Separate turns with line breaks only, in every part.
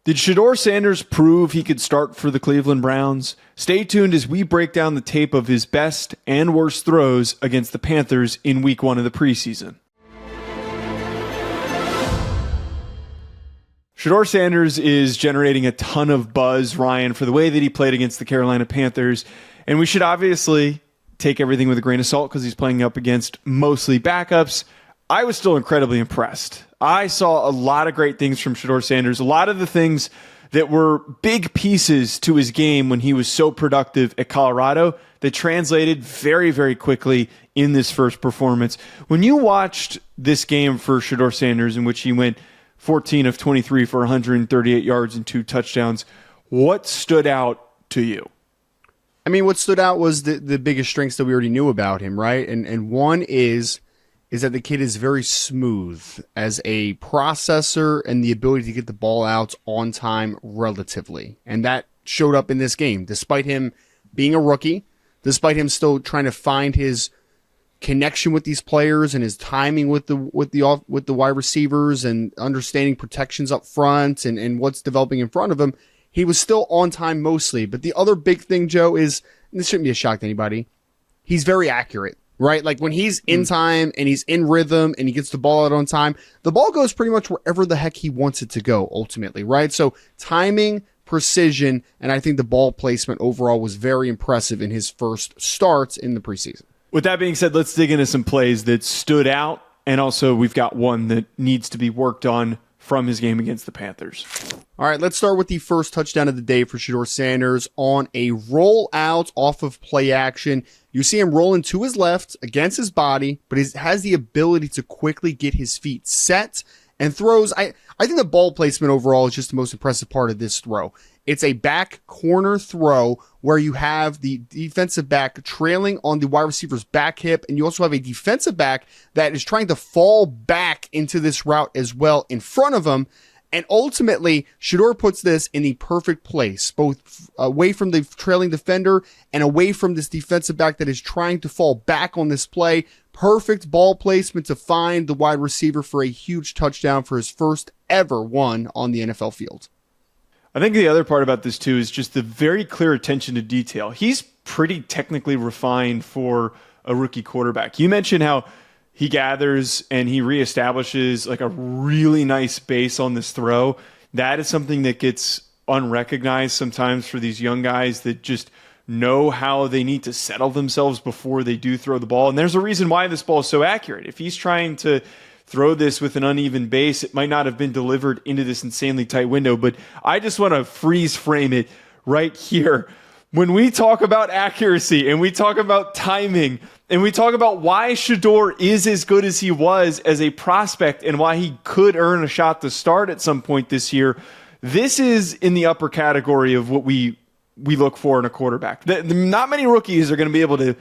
Did Shedeur Sanders prove he could start for the Cleveland Browns? Stay tuned as we break down the tape of his best and worst throws against the Panthers in Week 1 of the preseason. Shedeur Sanders is generating a ton of buzz, Ryan, for the way that he played against the Carolina Panthers. And we should obviously take everything with a grain of salt because he's playing up against mostly backups. I was still incredibly impressed. I saw a lot of great things from Shedeur Sanders, a lot of the things that were big pieces to his game when he was so productive at Colorado that translated very, very quickly in this first performance. When you watched this game for Shedeur Sanders, in which he went 14 of 23 for 138 yards and 2 touchdowns, what stood out to you?
I mean, what stood out was the biggest strengths that we already knew about him, right? And one is that the kid is very smooth as a processor and the ability to get the ball out on time relatively. And that showed up in this game, despite him being a rookie, despite him still trying to find his connection with these players and his timing with the wide receivers and understanding protections up front and what's developing in front of him. He was still on time mostly. But the other big thing, Joe, is, and this shouldn't be a shock to anybody, he's very accurate. Right? Like when he's in time and he's in rhythm and he gets the ball out on time, the ball goes pretty much wherever the heck he wants it to go ultimately, right? So timing, precision, and I think the ball placement overall was very impressive in his first starts in the preseason.
With that being said, let's dig into some plays that stood out, and also we've got one that needs to be worked on from his game against the Panthers.
All right, let's start with the first touchdown of the day for Shedeur Sanders on a rollout off of play action. You see him rolling to his left against his body, but he has the ability to quickly get his feet set and throws. I think the ball placement overall is just the most impressive part of this throw. It's a back corner throw where you have the defensive back trailing on the wide receiver's back hip, and you also have a defensive back that is trying to fall back into this route as well in front of him. And ultimately, Shedeur puts this in the perfect place, both away from the trailing defender and away from this defensive back that is trying to fall back on this play. Perfect ball placement to find the wide receiver for a huge touchdown for his first ever one on the NFL field.
I think the other part about this, too, is just the very clear attention to detail. He's pretty technically refined for a rookie quarterback. You mentioned how he gathers and he reestablishes like a really nice base on this throw. That is something that gets unrecognized sometimes for these young guys that just know how they need to settle themselves before they do throw the ball. And there's a reason why this ball is so accurate. If he's trying to throw this with an uneven base, it might not have been delivered into this insanely tight window. But I just want to freeze frame it right here. When we talk about accuracy and we talk about timing and we talk about why Shedeur is as good as he was as a prospect and why he could earn a shot to start at some point this year, this is in the upper category of what we look for in a quarterback. Not many rookies are going to be able to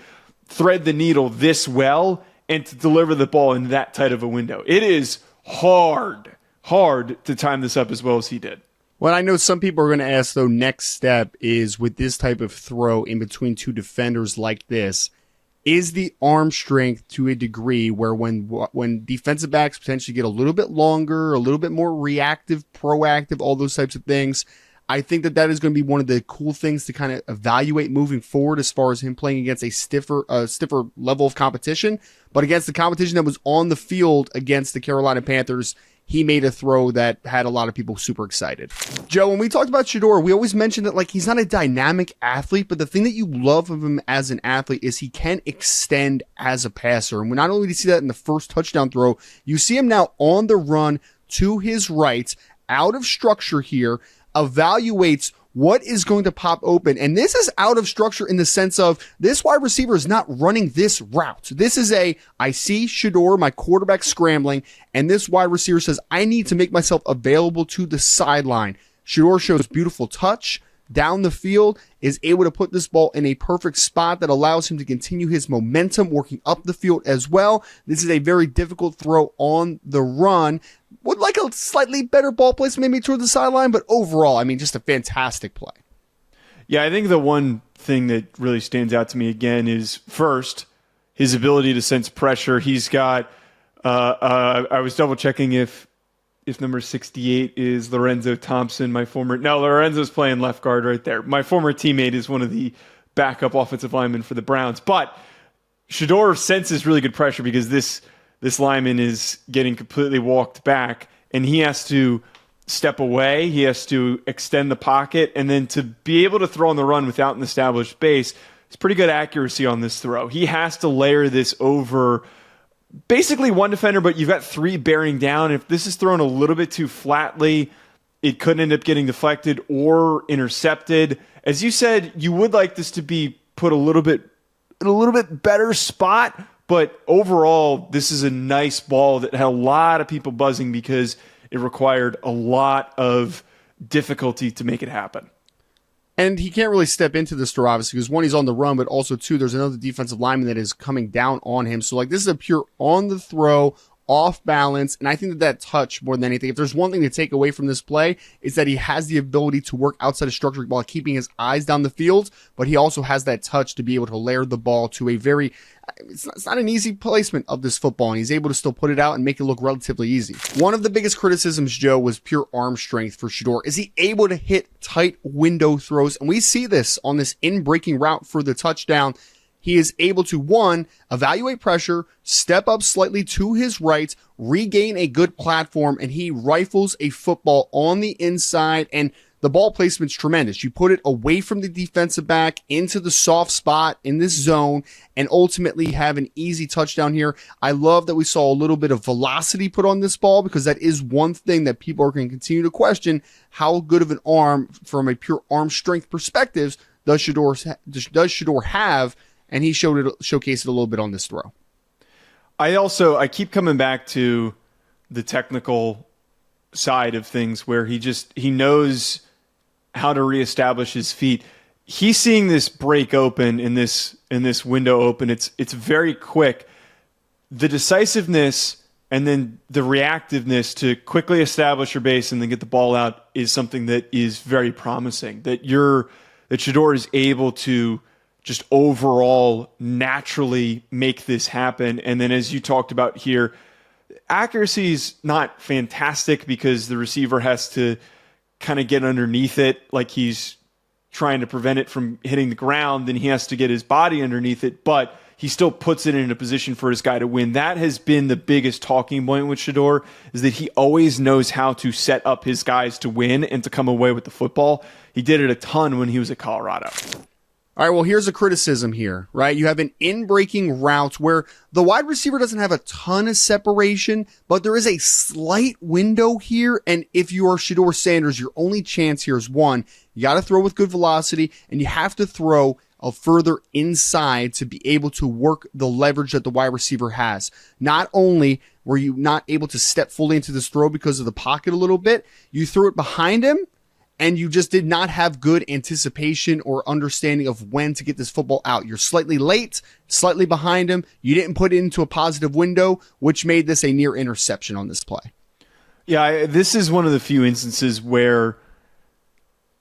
thread the needle this well and to deliver the ball in that tight of a window. It is hard to time this up as well as he did.
Well, I know some people are going to ask, though, next step is with this type of throw in between two defenders like this, is the arm strength to a degree where when defensive backs potentially get a little bit longer, a little bit more reactive, proactive, all those types of things, I think that is going to be one of the cool things to kind of evaluate moving forward as far as him playing against a stiffer level of competition. But against the competition that was on the field against the Carolina Panthers, he made a throw that had a lot of people super excited. Joe, when we talked about Shedeur, we always mentioned that like he's not a dynamic athlete, but the thing that you love of him as an athlete is he can extend as a passer. And not only do you see that in the first touchdown throw, you see him now on the run to his right, out of structure here, evaluates what is going to pop open. And this is out of structure in the sense of this wide receiver is not running this route. This is I see Shedeur, my quarterback, scrambling, and this wide receiver says, I need to make myself available to the sideline. Shedeur shows beautiful touch down the field, is able to put this ball in a perfect spot that allows him to continue his momentum working up the field as well. This is a very difficult throw on the run. Would like a slightly better ball placement maybe toward the sideline, but overall, I mean, just a fantastic play.
Yeah, I think the one thing that really stands out to me again is first, his ability to sense pressure. He's got, I was double checking if if number 68 is Lorenzo Thompson, Lorenzo's playing left guard right there. My former teammate is one of the backup offensive linemen for the Browns. But Shedeur senses really good pressure because this lineman is getting completely walked back, and he has to step away. He has to extend the pocket, and then to be able to throw on the run without an established base, it's pretty good accuracy on this throw. He has to layer this over basically one defender, but you've got three bearing down. If this is thrown a little bit too flatly, it could end up getting deflected or intercepted. As you said, you would like this to be put in a little bit better spot, but overall, this is a nice ball that had a lot of people buzzing because it required a lot of difficulty to make it happen.
And he can't really step into this throw, obviously, because one, he's on the run, but also two, there's another defensive lineman that is coming down on him. So, this is a pure on the throw, off balance, and I think that touch more than anything. If there's one thing to take away from this play, is that he has the ability to work outside of structure while keeping his eyes down the field, but he also has that touch to be able to layer the ball to a very, it's not an easy placement of this football, and he's able to still put it out and make it look relatively easy. One of the biggest criticisms, Joe, was pure arm strength for Shedeur. Is he able to hit tight window throws? And we see this on this in-breaking route for the touchdown. He is able to, one, evaluate pressure, step up slightly to his right, regain a good platform, and he rifles a football on the inside, and the ball placement's tremendous. You put it away from the defensive back into the soft spot in this zone and ultimately have an easy touchdown here. I love that we saw a little bit of velocity put on this ball because that is one thing that people are going to continue to question. How good of an arm from a pure arm strength perspective does Shedeur have? And he showcased it a little bit on this throw.
I keep coming back to the technical side of things where he knows how to reestablish his feet. He's seeing this break open in this window open. It's very quick. The decisiveness and then the reactiveness to quickly establish your base and then get the ball out is something that is very promising. That Shedeur is able to just overall naturally make this happen. And then as you talked about here, accuracy is not fantastic because the receiver has to kind of get underneath it like he's trying to prevent it from hitting the ground. Then he has to get his body underneath it, but he still puts it in a position for his guy to win. That has been the biggest talking point with Shedeur, is that he always knows how to set up his guys to win and to come away with the football. He did it a ton when he was at Colorado.
All right, well, here's a criticism here, right? You have an in-breaking route where the wide receiver doesn't have a ton of separation, but there is a slight window here. And if you are Shedeur Sanders, your only chance here is, one, you got to throw with good velocity, and you have to throw a further inside to be able to work the leverage that the wide receiver has. Not only were you not able to step fully into this throw because of the pocket a little bit, you threw it behind him, and you just did not have good anticipation or understanding of when to get this football out. You're slightly late, slightly behind him. You didn't put it into a positive window, which made this a near interception on this play.
Yeah, this is one of the few instances where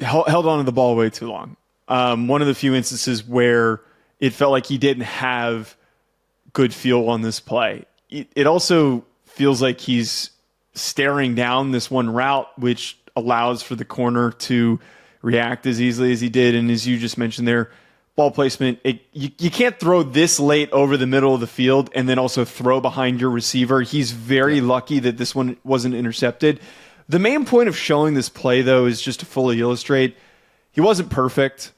held on to the ball way too long. One of the few instances where it felt like he didn't have good feel on this play. It also feels like he's staring down this one route, which allows for the corner to react as easily as he did. And as you just mentioned there, ball placement, you can't throw this late over the middle of the field and then also throw behind your receiver. He's very lucky that this one wasn't intercepted. The main point of showing this play, though, is just to fully illustrate he wasn't perfect.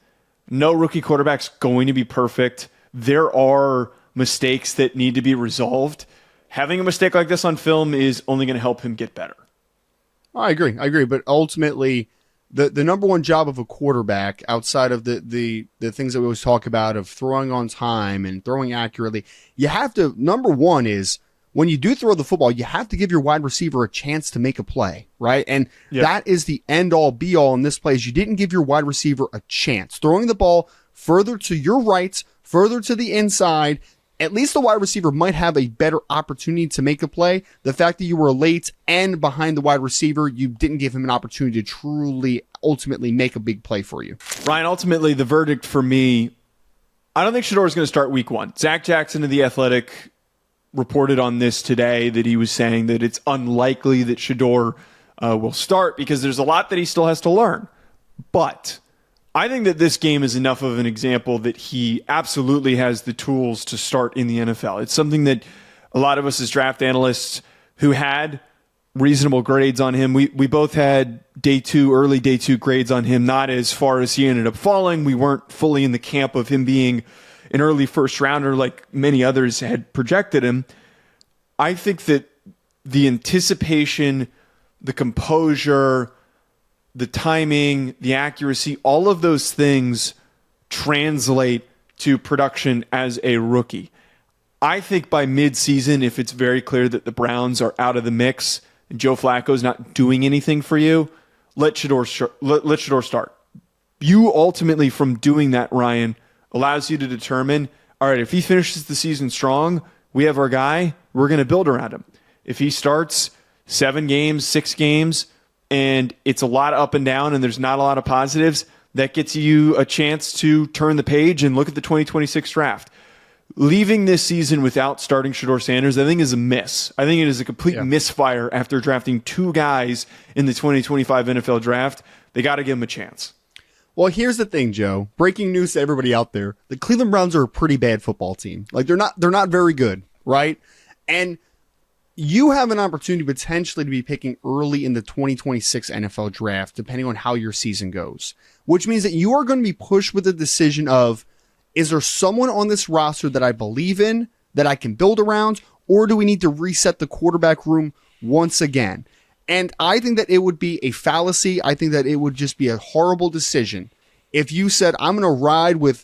No rookie quarterback's going to be perfect. There are mistakes that need to be resolved. Having a mistake like this on film is only going to help him get better.
I agree. But ultimately, the number one job of a quarterback, outside of the things that we always talk about of throwing on time and throwing accurately, you have to, number one is, when you do throw the football, you have to give your wide receiver a chance to make a play, right? And that is the end-all, be-all in this play, is you didn't give your wide receiver a chance. Throwing the ball further to your right, further to the inside, at least the wide receiver might have a better opportunity to make a play. The fact that you were late and behind the wide receiver, you didn't give him an opportunity to truly, ultimately make a big play for you.
Ryan, ultimately, the verdict for me, I don't think Shedeur is going to start week one. Zach Jackson of The Athletic reported on this today that he was saying that it's unlikely that Shedeur will start because there's a lot that he still has to learn. But I think that this game is enough of an example that he absolutely has the tools to start in the NFL. It's something that a lot of us as draft analysts who had reasonable grades on him, we both had early day two grades on him, not as far as he ended up falling. We weren't fully in the camp of him being an early first rounder like many others had projected him. I think that the anticipation, the composure, the timing, the accuracy, all of those things translate to production as a rookie. I think by mid-season, if it's very clear that the Browns are out of the mix and Joe Flacco's not doing anything for you, let Shedeur start. You ultimately, from doing that, Ryan, allows you to determine, all right, if he finishes the season strong, we have our guy, we're going to build around him. If he starts 7 games, 6 games, and it's a lot up and down and there's not a lot of positives, that gets you a chance to turn the page and look at the 2026 draft. Leaving this season without starting Shedeur Sanders, I think, is a miss. I think it is a complete misfire after drafting 2 guys in the 2025 NFL draft. They got to give him a chance.
Well, here's the thing, Joe. Breaking news to everybody out there. The Cleveland Browns are a pretty bad football team. Like, they're not very good, right? And you have an opportunity potentially to be picking early in the 2026 NFL draft, depending on how your season goes, which means that you are going to be pushed with the decision of, is there someone on this roster that I believe in, that I can build around, or do we need to reset the quarterback room once again? And I think that it would be a fallacy. I think that it would just be a horrible decision if you said, I'm going to ride with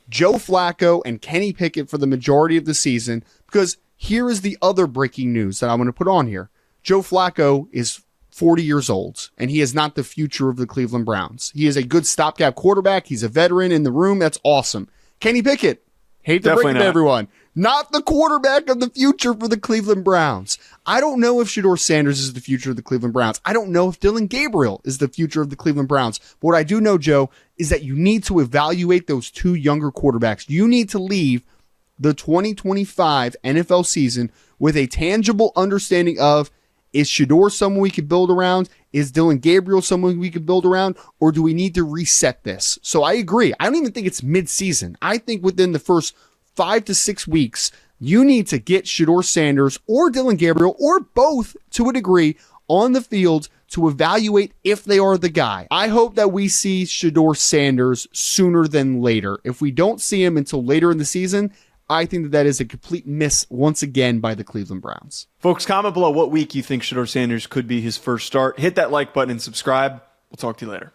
Joe Flacco and Kenny Pickett for the majority of the season, because here is the other breaking news that I'm going to put on here. Joe Flacco is 40 years old, and he is not the future of the Cleveland Browns. He is a good stopgap quarterback. He's a veteran in the room. That's awesome. Kenny Pickett, hate to break it to everyone, not the quarterback of the future for the Cleveland Browns. I don't know if Shedeur Sanders is the future of the Cleveland Browns. I don't know if Dillon Gabriel is the future of the Cleveland Browns. But what I do know, Joe, is that you need to evaluate those 2 younger quarterbacks. You need to leave the 2025 NFL season with a tangible understanding of, is Shedeur someone we could build around? Is Dillon Gabriel someone we could build around? Or do we need to reset this? So I agree. I don't even think it's mid-season. I think within the first 5 to 6 weeks, you need to get Shedeur Sanders or Dillon Gabriel or both to a degree on the field to evaluate if they are the guy. I hope that we see Shedeur Sanders sooner than later. If we don't see him until later in the season, I think that is a complete miss once again by the Cleveland Browns.
Folks, comment below what week you think Shedeur Sanders could be his first start. Hit that like button and subscribe. We'll talk to you later.